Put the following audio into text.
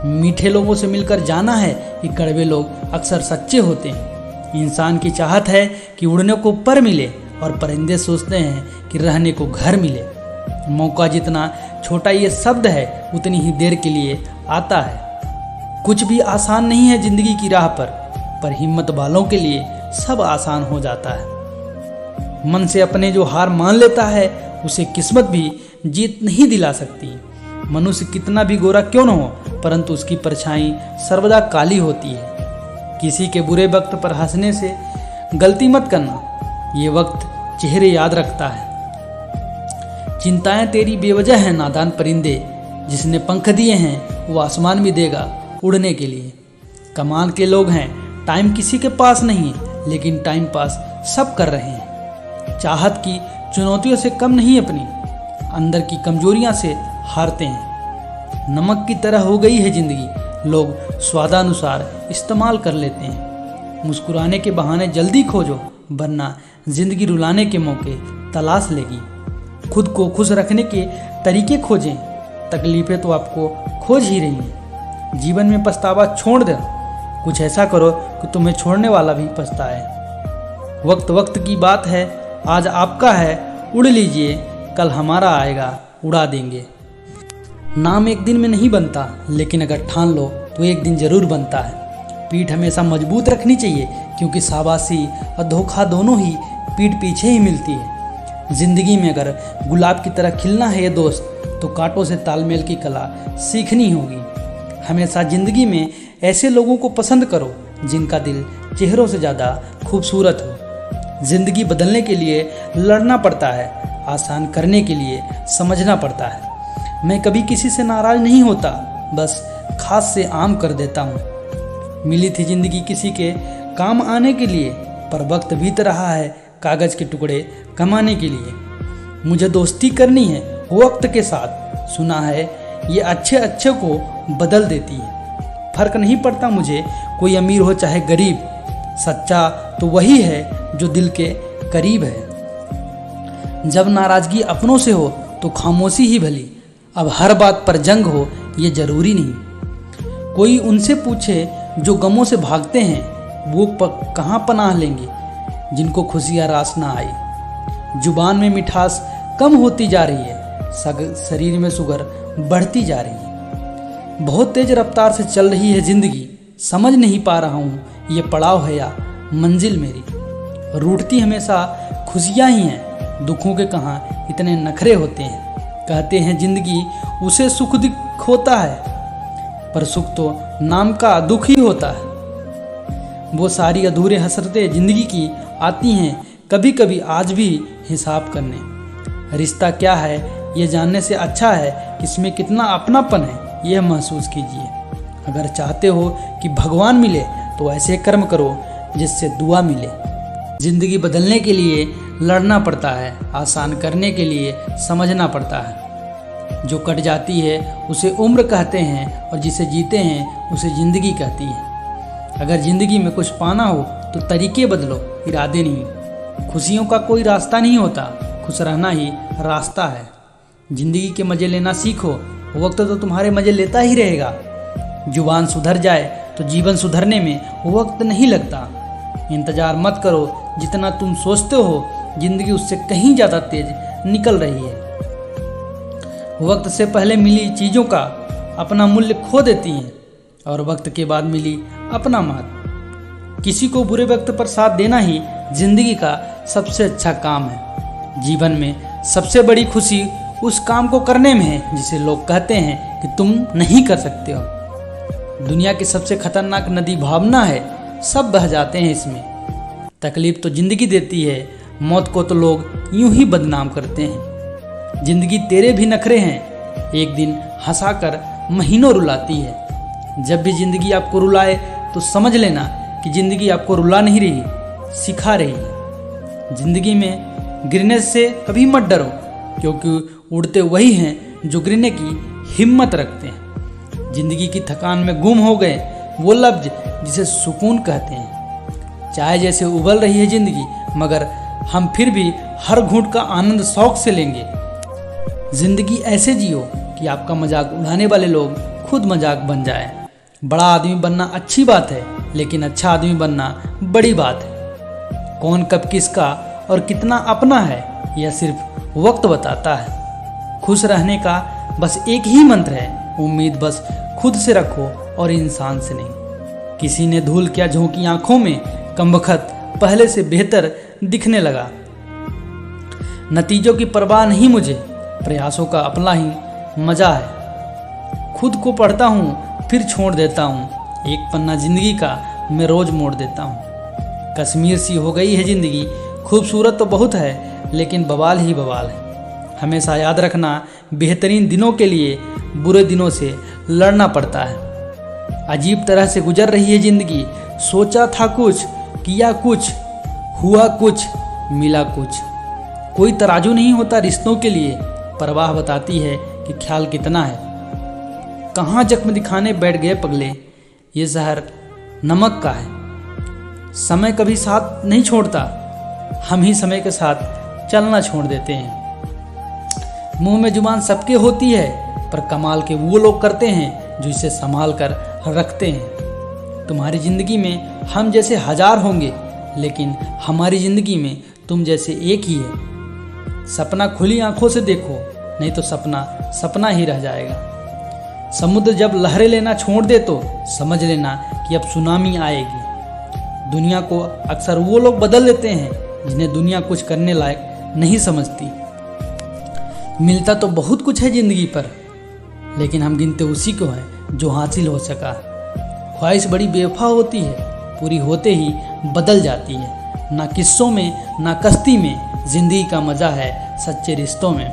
मीठे लोगों से मिलकर जाना है कि कड़वे लोग अक्सर सच्चे होते हैं। इंसान की चाहत है कि उड़ने को पर मिले और परिंदे सोचते हैं कि रहने को घर मिले। मौका जितना छोटा ये शब्द है उतनी ही देर के लिए आता है। कुछ भी आसान नहीं है जिंदगी की राह पर हिम्मत वालों के लिए सब आसान हो जाता है। मन से अपने जो हार मान लेता है उसे किस्मत भी जीत नहीं दिला सकती। मनुष्य कितना भी गोरा क्यों न हो परंतु उसकी परछाई सर्वदा काली होती है। किसी के बुरे वक्त पर हंसने से गलती मत करना, ये वक्त चेहरे याद रखता है। चिंताएं तेरी बेवजह हैं नादान परिंदे, जिसने पंख दिए हैं वो आसमान भी देगा उड़ने के लिए। कमाल के लोग हैं, टाइम किसी के पास नहीं लेकिन टाइम पास सब कर रहे हैं। चाहत की चुनौतियों से कम नहीं, अपनी अंदर की कमजोरियां से हारते हैं। नमक की तरह हो गई है जिंदगी, लोग स्वादानुसार इस्तेमाल कर लेते हैं। मुस्कुराने के बहाने जल्दी खोजो वरना जिंदगी रुलाने के मौके तलाश लेगी। खुद को खुश रखने के तरीके खोजें, तकलीफें तो आपको खोज ही रही हैं। जीवन में पछतावा छोड़ दो, कुछ ऐसा करो कि तुम्हें छोड़ने वाला भी पछताए। वक्त वक्त की बात है, आज आपका है उड़ लीजिए, कल हमारा आएगा उड़ा देंगे। नाम एक दिन में नहीं बनता लेकिन अगर ठान लो तो एक दिन जरूर बनता है। पीठ हमेशा मजबूत रखनी चाहिए क्योंकि शाबाशी और धोखा दोनों ही पीठ पीछे ही मिलती है। जिंदगी में अगर गुलाब की तरह खिलना है ये दोस्त तो कांटों से तालमेल की कला सीखनी होगी। हमेशा जिंदगी में ऐसे लोगों को पसंद करो जिनका दिल चेहरों से ज़्यादा खूबसूरत हो। जिंदगी बदलने के लिए लड़ना पड़ता है, आसान करने के लिए समझना पड़ता है। मैं कभी किसी से नाराज नहीं होता, बस खास से आम कर देता हूँ। मिली थी जिंदगी किसी के काम आने के लिए, पर वक्त बीत रहा है कागज के टुकड़े कमाने के लिए। मुझे दोस्ती करनी है वक्त के साथ, सुना है ये अच्छे अच्छे को बदल देती है। फर्क नहीं पड़ता मुझे कोई अमीर हो चाहे गरीब, सच्चा तो वही है जो दिल के करीब है। जब नाराजगी अपनों से हो तो खामोशी ही भली, अब हर बात पर जंग हो ये जरूरी नहीं। कोई उनसे पूछे जो गमों से भागते हैं, वो कहाँ पनाह लेंगे जिनको खुशियाँ रास ना आई। जुबान में मिठास कम होती जा रही है, शरीर में शुगर बढ़ती जा रही है। बहुत तेज रफ्तार से चल रही है जिंदगी, समझ नहीं पा रहा हूँ ये पड़ाव है या मंजिल मेरी। रूठती हमेशा खुशियाँ ही हैं, दुखों के कहाँ इतने नखरे होते हैं। कहते हैं जिंदगी उसे सुख दुख होता है, पर सुख तो नाम का दुख ही होता है। वो सारी अधूरे हसरतें जिंदगी की आती हैं कभी कभी आज भी हिसाब करने। रिश्ता क्या है ये जानने से अच्छा है कि इसमें कितना अपनापन है यह महसूस कीजिए। अगर चाहते हो कि भगवान मिले तो ऐसे कर्म करो जिससे दुआ मिले। जिंदगी बदलने के लिए लड़ना पड़ता है, आसान करने के लिए समझना पड़ता है। जो कट जाती है उसे उम्र कहते हैं और जिसे जीते हैं उसे जिंदगी कहती है। अगर जिंदगी में कुछ पाना हो तो तरीके बदलो, इरादे नहीं। खुशियों का कोई रास्ता नहीं होता, खुश रहना ही रास्ता है। जिंदगी के मजे लेना सीखो, वक्त तो तुम्हारे मजे लेता ही रहेगा। जुबान सुधर जाए तो जीवन सुधरने में वक्त नहीं लगता। इंतजार मत करो, जितना तुम सोचते हो जिंदगी उससे कहीं ज़्यादा तेज निकल रही है। वक्त से पहले मिली चीज़ों का अपना मूल्य खो देती हैं और वक्त के बाद मिली अपना महत्व। किसी को बुरे वक्त पर साथ देना ही जिंदगी का सबसे अच्छा काम है। जीवन में सबसे बड़ी खुशी उस काम को करने में है जिसे लोग कहते हैं कि तुम नहीं कर सकते हो। दुनिया की सबसे खतरनाक नदी भावना है, सब बह जाते हैं इसमें। तकलीफ तो जिंदगी देती है, मौत को तो लोग यूं ही बदनाम करते हैं। जिंदगी तेरे भी नखरे हैं, एक दिन हंसाकर महीनों रुलाती है। जब भी जिंदगी आपको रुलाए तो समझ लेना कि जिंदगी आपको रुला नहीं रही, सिखा रही है। जिंदगी में गिरने से कभी मत डरो, क्योंकि उड़ते वही हैं जो गिरने की हिम्मत रखते हैं। जिंदगी की थकान में गुम हो गए वो लफ्ज जिसे सुकून कहते हैं। चाय जैसे उबल रही है जिंदगी, मगर हम फिर भी हर घूंट का आनंद शौक से लेंगे। जिंदगी ऐसे जियो कि आपका मजाक उड़ाने वाले लोग खुद मजाक बन जाए। बड़ा आदमी बनना अच्छी बात है, लेकिन अच्छा आदमी बनना बड़ी बात है। कौन कब किसका और कितना अपना है, यह सिर्फ वक्त बताता है। खुश रहने का बस एक ही मंत्र है, उम्मीद बस खुद से रखो और इंसान से नहीं। किसी ने धूल क्या झोंकी आंखों में, कमबख्त पहले से बेहतर दिखने लगा। नतीजों की परवाह नहीं मुझे, प्रयासों का अपना ही मजा है। खुद को पढ़ता हूँ फिर छोड़ देता हूँ, एक पन्ना जिंदगी का मैं रोज मोड़ देता हूँ। कश्मीर सी हो गई है जिंदगी, खूबसूरत तो बहुत है लेकिन बवाल ही बवाल है। हमेशा याद रखना, बेहतरीन दिनों के लिए बुरे दिनों से लड़ना पड़ता है। अजीब तरह से गुजर रही है जिंदगी, सोचा था कुछ, किया कुछ, हुआ कुछ, मिला कुछ। कोई तराजू नहीं होता रिश्तों के लिए, परवाह बताती है कि ख्याल कितना है। कहाँ जख्म दिखाने बैठ गए पगले, ये जहर नमक का है। समय कभी साथ नहीं छोड़ता, हम ही समय के साथ चलना छोड़ देते हैं। मुंह में जुबान सबके होती है, पर कमाल के वो लोग करते हैं जो इसे संभाल कर रखते हैं। तुम्हारी ज़िंदगी में हम जैसे हजार होंगे, लेकिन हमारी ज़िंदगी में तुम जैसे एक ही है। सपना खुली आंखों से देखो, नहीं तो सपना सपना ही रह जाएगा। समुद्र जब लहरें लेना छोड़ दे तो समझ लेना कि अब सुनामी आएगी। दुनिया को अक्सर वो लोग बदल देते हैं जिन्हें दुनिया कुछ करने लायक नहीं समझती। मिलता तो बहुत कुछ है ज़िंदगी पर, लेकिन हम गिनते उसी को हैं जो हासिल हो सका। ख्वाहिश बड़ी बेवफा होती है, पूरी होते ही बदल जाती है। ना किस्सों में ना कश्ती में, जिंदगी का मज़ा है सच्चे रिश्तों में।